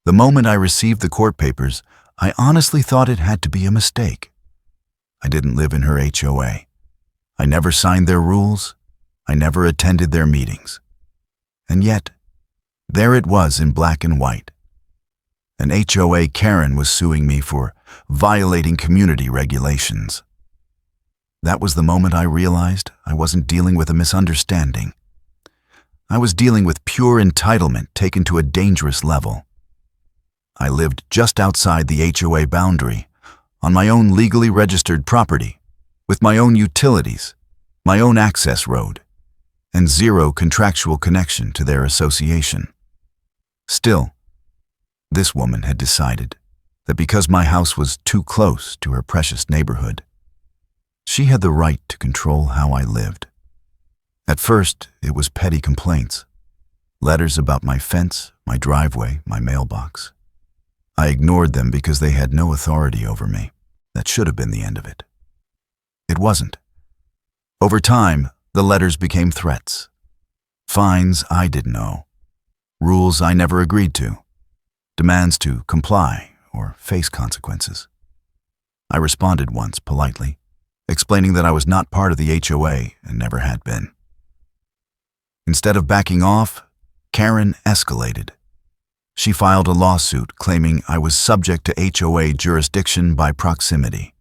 The moment I received the court papers, I honestly thought it had to be a mistake. I didn't live in her HOA. I never signed their rules. I never attended their meetings. And yet, there it was in black and white. An HOA Karen was suing me for violating community regulations. That was the moment I realized I wasn't dealing with a misunderstanding. I was dealing with pure entitlement taken to a dangerous level. I lived just outside the HOA boundary, on my own legally registered property, with my own utilities, my own access road, and zero contractual connection to their association. Still, this woman had decided that because my house was too close to her precious neighborhood, she had the right to control how I lived. At first, it was petty complaints, letters about my fence, my driveway, my mailbox. I ignored them because they had no authority over me. That should have been the end of it. It wasn't. Over time, the letters became threats. Fines I didn't owe. Rules I never agreed to. Demands to comply or face consequences. I responded once politely, explaining that I was not part of the HOA and never had been. Instead of backing off, Karen escalated. She filed a lawsuit claiming I was subject to HOA jurisdiction by proximity.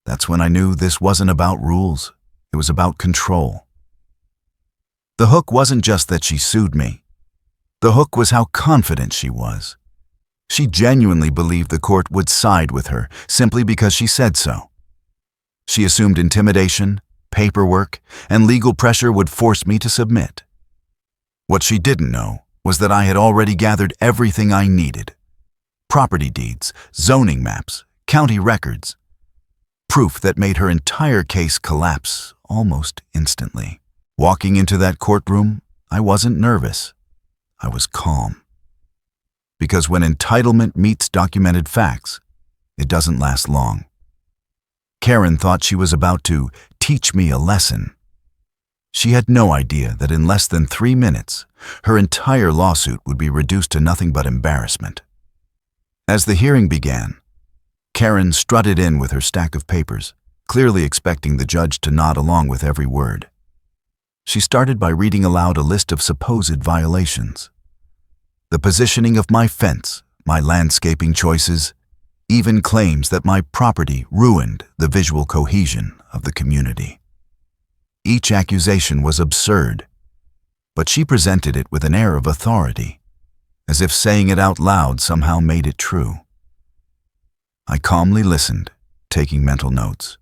That's when I knew this wasn't about rules, it was about control. The hook wasn't just that she sued me. The hook was how confident she was. She genuinely believed the court would side with her simply because she said so. She assumed intimidation, paperwork, and legal pressure would force me to submit. What she didn't know was that I had already gathered everything I needed. Property deeds, zoning maps, county records. Proof that made her entire case collapse almost instantly. Walking into that courtroom, I wasn't nervous. I was calm. Because when entitlement meets documented facts, it doesn't last long. Karen thought she was about to teach me a lesson. She had no idea that in less than 3 minutes, her entire lawsuit would be reduced to nothing but embarrassment. As the hearing began, Karen strutted in with her stack of papers, clearly expecting the judge to nod along with every word. She started by reading aloud a list of supposed violations. The positioning of my fence, my landscaping choices, even claims that my property ruined the visual cohesion of the community. Each accusation was absurd, but she presented it with an air of authority, as if saying it out loud somehow made it true. I calmly listened, taking mental notes.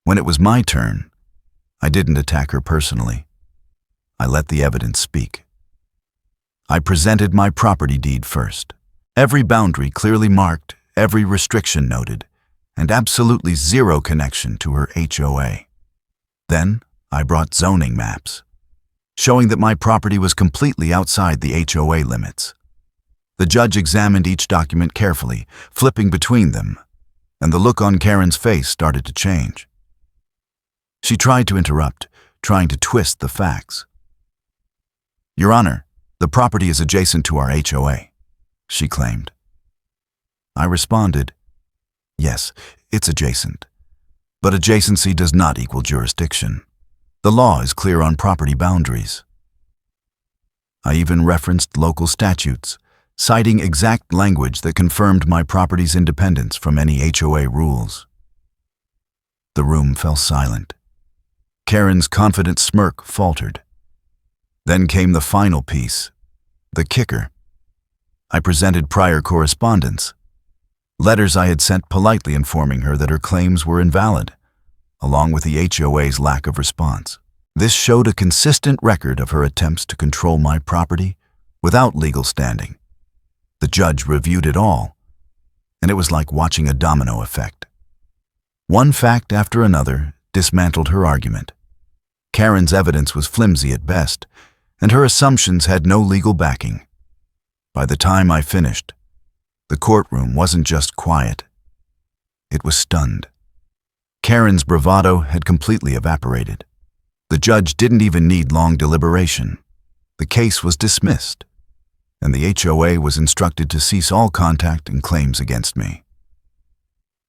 When it was my turn, I didn't attack her personally. I let the evidence speak. I presented my property deed first. Every boundary clearly marked, every restriction noted, and absolutely zero connection to her HOA. Then, I brought zoning maps, showing that my property was completely outside the HOA limits. The judge examined each document carefully, flipping between them, and the look on Karen's face started to change. She tried to interrupt, trying to twist the facts. "Your Honor, the property is adjacent to our HOA," she claimed. I responded, "Yes, it's adjacent. But adjacency does not equal jurisdiction. The law is clear on property boundaries." I even referenced local statutes, citing exact language that confirmed my property's independence from any HOA rules. The room fell silent. Karen's confident smirk faltered. Then came the final piece, the kicker. I presented prior correspondence, letters I had sent politely informing her that her claims were invalid, along with the HOA's lack of response. This showed a consistent record of her attempts to control my property without legal standing. The judge reviewed it all, and it was like watching a domino effect. One fact after another dismantled her argument. Karen's evidence was flimsy at best, and her assumptions had no legal backing. By the time I finished, the courtroom wasn't just quiet. It was stunned. Karen's bravado had completely evaporated. The judge didn't even need long deliberation. The case was dismissed. and the HOA was instructed to cease all contact and claims against me.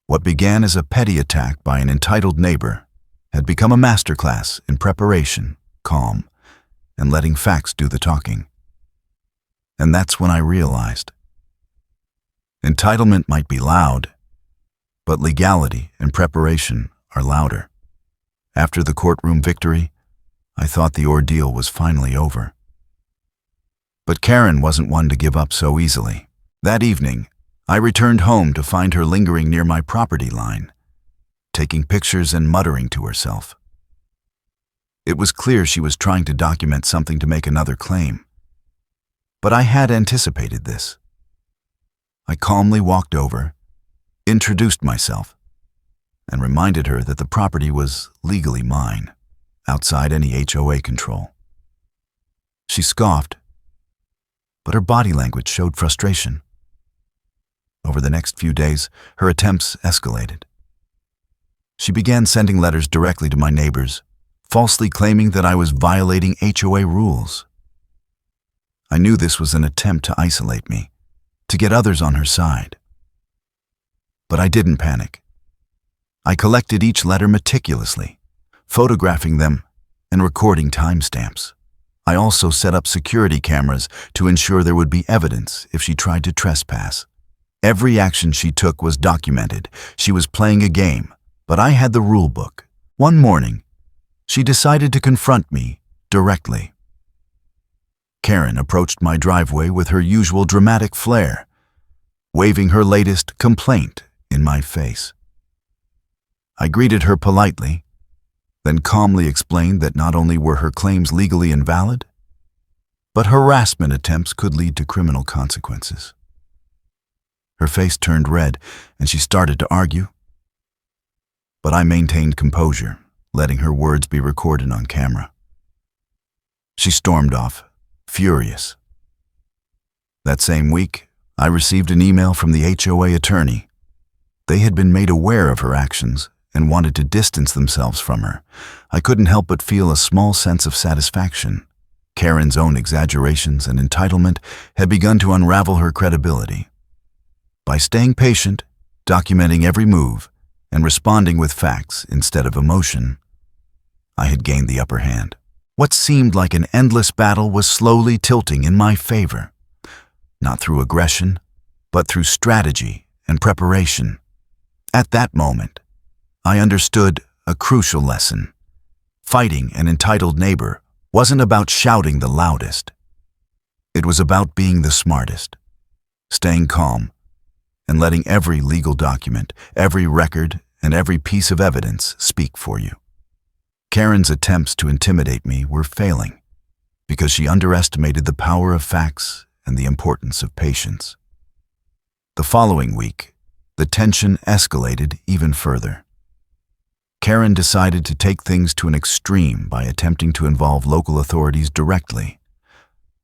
What began as a petty attack by an entitled neighbor had become a masterclass in preparation, calm, and letting facts do the talking. And that's when I realized entitlement might be loud, but legality and preparation are louder. After the courtroom victory, I thought the ordeal was finally over. But Karen wasn't one to give up so easily. That evening, I returned home to find her lingering near my property line, taking pictures and muttering to herself. It was clear she was trying to document something to make another claim. But I had anticipated this. I calmly walked over, introduced myself, and reminded her that the property was legally mine, outside any HOA control. She scoffed, but her body language showed frustration. Over the next few days, her attempts escalated. She began sending letters directly to my neighbors, falsely claiming that I was violating HOA rules. I knew this was an attempt to isolate me, to get others on her side. But I didn't panic. I collected each letter meticulously, photographing them and recording timestamps. I also set up security cameras to ensure there would be evidence if she tried to trespass. Every action she took was documented. She was playing a game, but I had the rule book. One morning, she decided to confront me directly. Karen approached my driveway with her usual dramatic flair, waving her latest complaint in my face. I greeted her politely, then calmly explained that not only were her claims legally invalid, but harassment attempts could lead to criminal consequences. Her face turned red, and she started to argue. But I maintained composure, letting her words be recorded on camera. She stormed off, furious. That same week, I received an email from the HOA attorney. They had been made aware of her actions and wanted to distance themselves from her. I couldn't help but feel a small sense of satisfaction. Karen's own exaggerations and entitlement had begun to unravel her credibility. By staying patient, documenting every move, and responding with facts instead of emotion, I had gained the upper hand. What seemed like an endless battle was slowly tilting in my favor, not through aggression, but through strategy and preparation. At that moment, I understood a crucial lesson. Fighting an entitled neighbor wasn't about shouting the loudest. It was about being the smartest, staying calm, and letting every legal document, every record, and every piece of evidence speak for you. Karen's attempts to intimidate me were failing because she underestimated the power of facts and the importance of patience. The following week, the tension escalated even further. Karen decided to take things to an extreme by attempting to involve local authorities directly,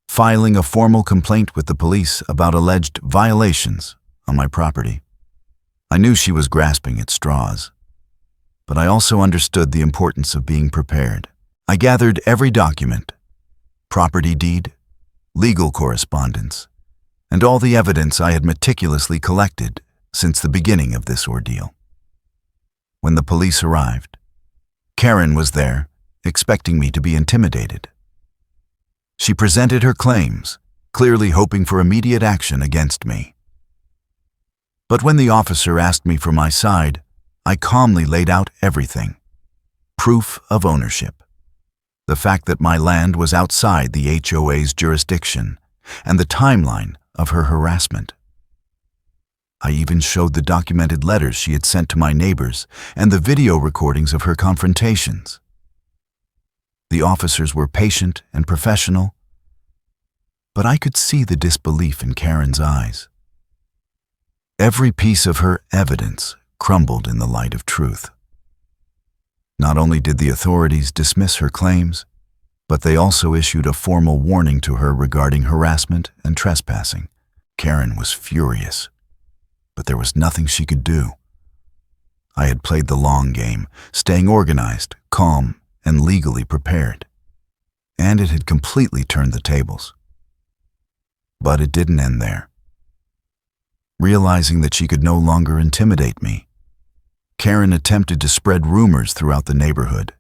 filing a formal complaint with the police about alleged violations on my property. I knew she was grasping at straws, but I also understood the importance of being prepared. I gathered every document, property deed, legal correspondence, and all the evidence I had meticulously collected since the beginning of this ordeal. When the police arrived, Karen was there, expecting me to be intimidated. She presented her claims, clearly hoping for immediate action against me. But when the officer asked me for my side, I calmly laid out everything. Proof of ownership, the fact that my land was outside the HOA's jurisdiction, and the timeline of her harassment. I even showed the documented letters she had sent to my neighbors and the video recordings of her confrontations. The officers were patient and professional, but I could see the disbelief in Karen's eyes. Every piece of her evidence crumbled in the light of truth. Not only did the authorities dismiss her claims, but they also issued a formal warning to her regarding harassment and trespassing. Karen was furious, but there was nothing she could do. I had played the long game, staying organized, calm, and legally prepared, and it had completely turned the tables. But it didn't end there. Realizing that she could no longer intimidate me, Karen attempted to spread rumors throughout the neighborhood,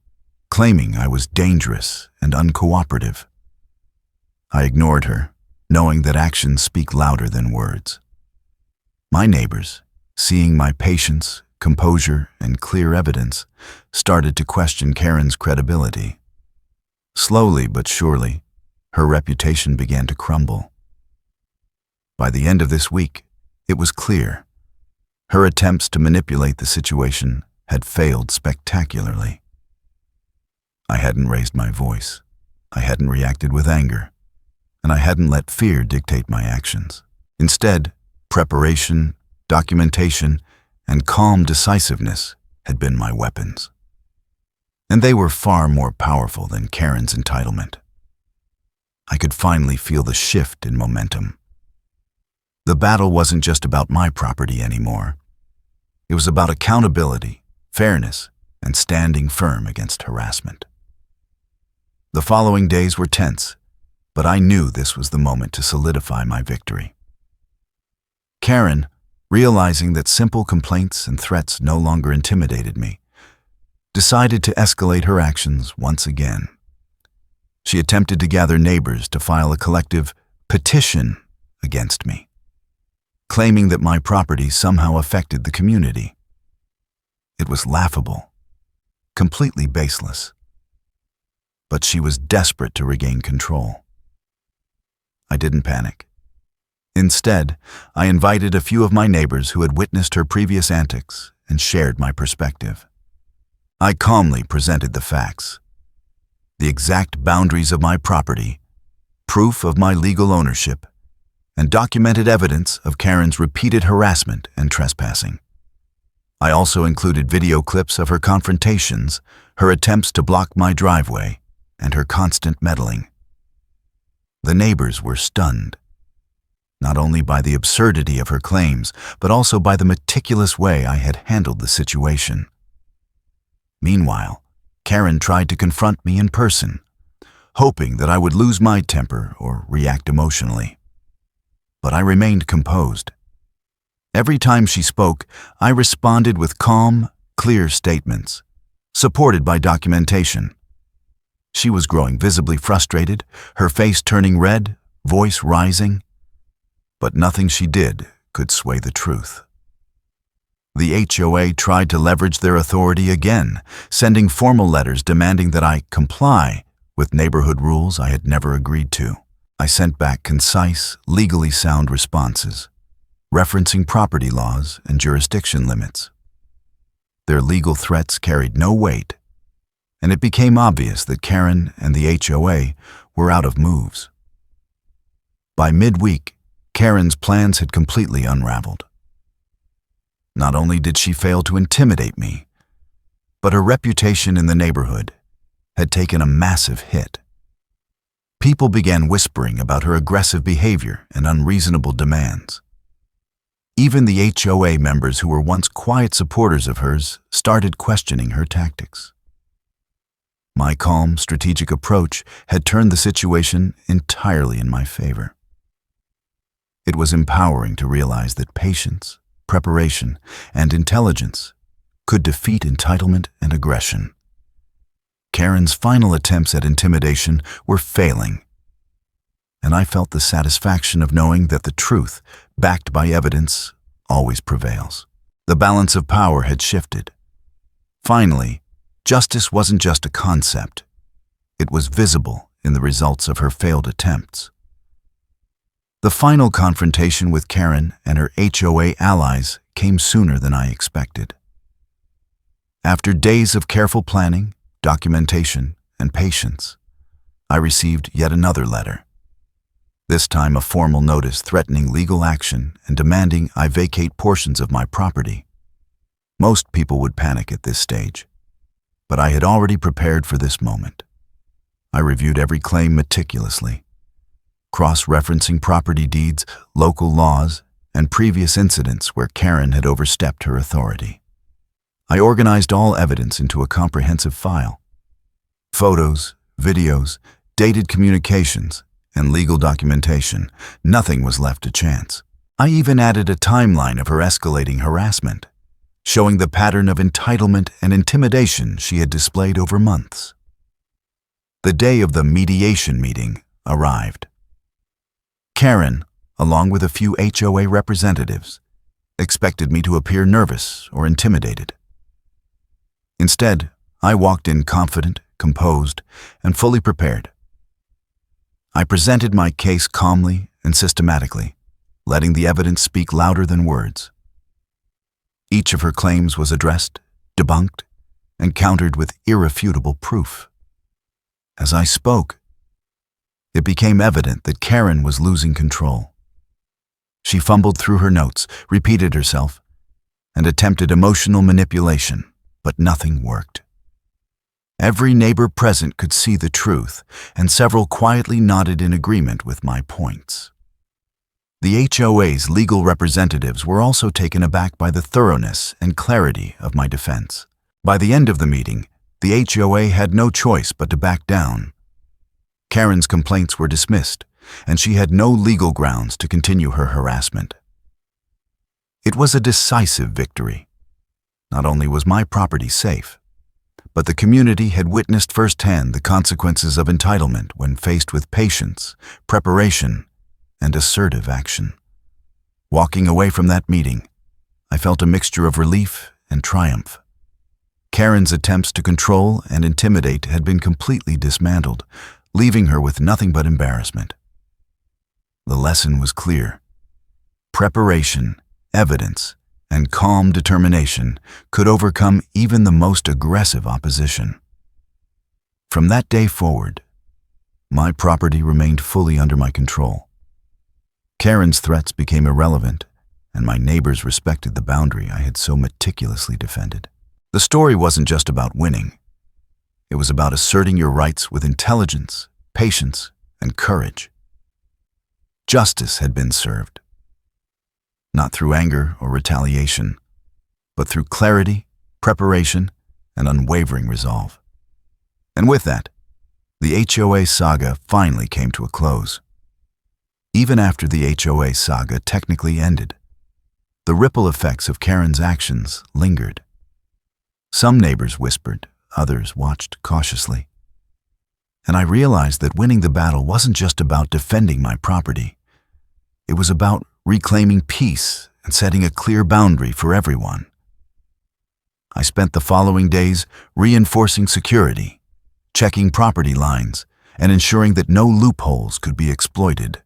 claiming I was dangerous and uncooperative. I ignored her, knowing that actions speak louder than words. My neighbors, seeing my patience, composure, and clear evidence, started to question Karen's credibility. Slowly but surely, her reputation began to crumble. By the end of this week, it was clear. Her attempts to manipulate the situation had failed spectacularly. I hadn't raised my voice. I hadn't reacted with anger. And I hadn't let fear dictate my actions. Instead, preparation, documentation, and calm decisiveness had been my weapons. And they were far more powerful than Karen's entitlement. I could finally feel the shift in momentum. The battle wasn't just about my property anymore. It was about accountability, fairness, and standing firm against harassment. The following days were tense, but I knew this was the moment to solidify my victory. Karen, realizing that simple complaints and threats no longer intimidated me, decided to escalate her actions once again. She attempted to gather neighbors to file a collective petition against me, claiming that my property somehow affected the community. It was laughable, completely baseless. But she was desperate to regain control. I didn't panic. Instead, I invited a few of my neighbors who had witnessed her previous antics and shared my perspective. I calmly presented the facts, the exact boundaries of my property, proof of my legal ownership, and documented evidence of Karen's repeated harassment and trespassing. I also included video clips of her confrontations, her attempts to block my driveway, and her constant meddling. The neighbors were stunned, not only by the absurdity of her claims, but also by the meticulous way I had handled the situation. Meanwhile, Karen tried to confront me in person, hoping that I would lose my temper or react emotionally. But I remained composed. Every time she spoke, I responded with calm, clear statements, supported by documentation. She was growing visibly frustrated, her face turning red, voice rising. But nothing she did could sway the truth. The HOA tried to leverage their authority again, sending formal letters demanding that I comply with neighborhood rules I had never agreed to. I sent back concise, legally sound responses, referencing property laws and jurisdiction limits. Their legal threats carried no weight, and it became obvious that Karen and the HOA were out of moves. By midweek, Karen's plans had completely unraveled. Not only did she fail to intimidate me, but her reputation in the neighborhood had taken a massive hit. People began whispering about her aggressive behavior and unreasonable demands. Even the HOA members who were once quiet supporters of hers started questioning her tactics. My calm, strategic approach had turned the situation entirely in my favor. It was empowering to realize that patience, preparation, and intelligence could defeat entitlement and aggression. Karen's final attempts at intimidation were failing, and I felt the satisfaction of knowing that the truth, backed by evidence, always prevails. The balance of power had shifted. Finally, justice wasn't just a concept. It was visible in the results of her failed attempts. The final confrontation with Karen and her HOA allies came sooner than I expected. After days of careful planning, documentation, and patience, I received yet another letter. This time a formal notice threatening legal action and demanding I vacate portions of my property. Most people would panic at this stage, but I had already prepared for this moment. I reviewed every claim meticulously, cross-referencing property deeds, local laws, and previous incidents where Karen had overstepped her authority. I organized all evidence into a comprehensive file. Photos, videos, dated communications, and legal documentation. Nothing was left to chance. I even added a timeline of her escalating harassment, showing the pattern of entitlement and intimidation she had displayed over months. The day of the mediation meeting arrived. Karen, along with a few HOA representatives, expected me to appear nervous or intimidated. Instead, I walked in confident, composed, and fully prepared. I presented my case calmly and systematically, letting the evidence speak louder than words. Each of her claims was addressed, debunked, and countered with irrefutable proof. As I spoke, it became evident that Karen was losing control. She fumbled through her notes, repeated herself, and attempted emotional manipulation, but nothing worked. Every neighbor present could see the truth, and several quietly nodded in agreement with my points. The HOA's legal representatives were also taken aback by the thoroughness and clarity of my defense. By the end of the meeting, the HOA had no choice but to back down. Karen's complaints were dismissed, and she had no legal grounds to continue her harassment. It was a decisive victory. Not only was my property safe, but the community had witnessed firsthand the consequences of entitlement when faced with patience, preparation, and assertive action. Walking away from that meeting, I felt a mixture of relief and triumph. Karen's attempts to control and intimidate had been completely dismantled, leaving her with nothing but embarrassment. The lesson was clear. Preparation, evidence, and calm determination could overcome even the most aggressive opposition. From that day forward, my property remained fully under my control. Karen's threats became irrelevant, and my neighbors respected the boundary I had so meticulously defended. The story wasn't just about winning. It was about asserting your rights with intelligence, patience, and courage. Justice had been served, not through anger or retaliation, but through clarity, preparation, and unwavering resolve. And with that, the HOA saga finally came to a close. Even after the HOA saga technically ended, the ripple effects of Karen's actions lingered. Some neighbors whispered, others watched cautiously. And I realized that winning the battle wasn't just about defending my property. It was about reclaiming peace and setting a clear boundary for everyone. I spent the following days reinforcing security, checking property lines, and ensuring that no loopholes could be exploited.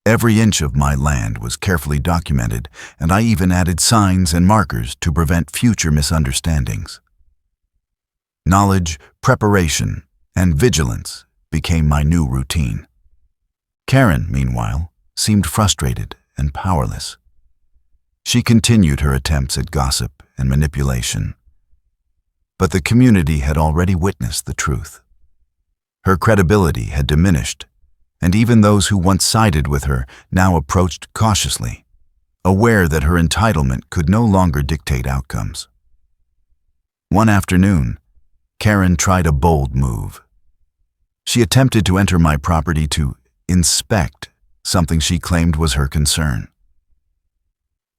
Every inch of my land was carefully documented, and I even added signs and markers to prevent future misunderstandings. Knowledge, preparation, and vigilance became my new routine. Karen, meanwhile, seemed frustrated and powerless. She continued her attempts at gossip and manipulation. But the community had already witnessed the truth. Her credibility had diminished, and even those who once sided with her now approached cautiously, aware that her entitlement could no longer dictate outcomes. One afternoon, Karen tried a bold move. She attempted to enter my property to inspect something she claimed was her concern.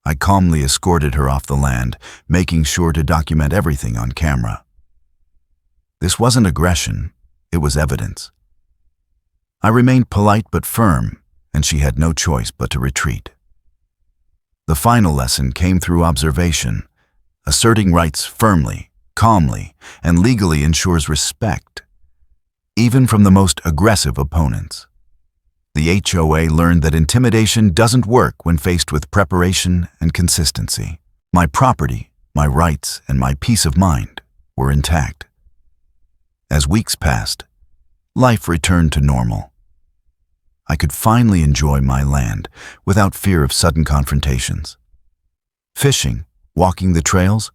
I calmly escorted her off the land, making sure to document everything on camera. This wasn't aggression, it was evidence. I remained polite but firm, and she had no choice but to retreat. The final lesson came through observation. Asserting rights firmly, calmly, and legally ensures respect, even from the most aggressive opponents. The HOA learned that intimidation doesn't work when faced with preparation and consistency. My property, my rights, and my peace of mind were intact. As weeks passed, life returned to normal. I could finally enjoy my land without fear of sudden confrontations. Fishing, walking the trails,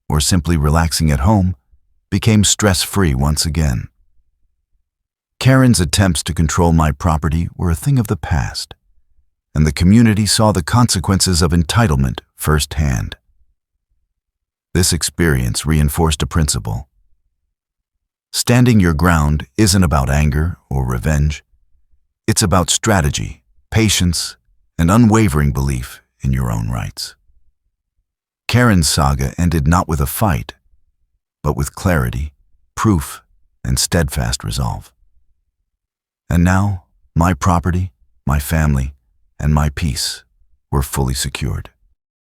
or simply relaxing at home became stress-free once again. Karen's attempts to control my property were a thing of the past, and the community saw the consequences of entitlement firsthand. This experience reinforced a principle. Standing your ground isn't about anger or revenge. It's about strategy, patience, and unwavering belief in your own rights. Karen's saga ended not with a fight, but with clarity, proof, and steadfast resolve. And now, my property, my family, and my peace were fully secured.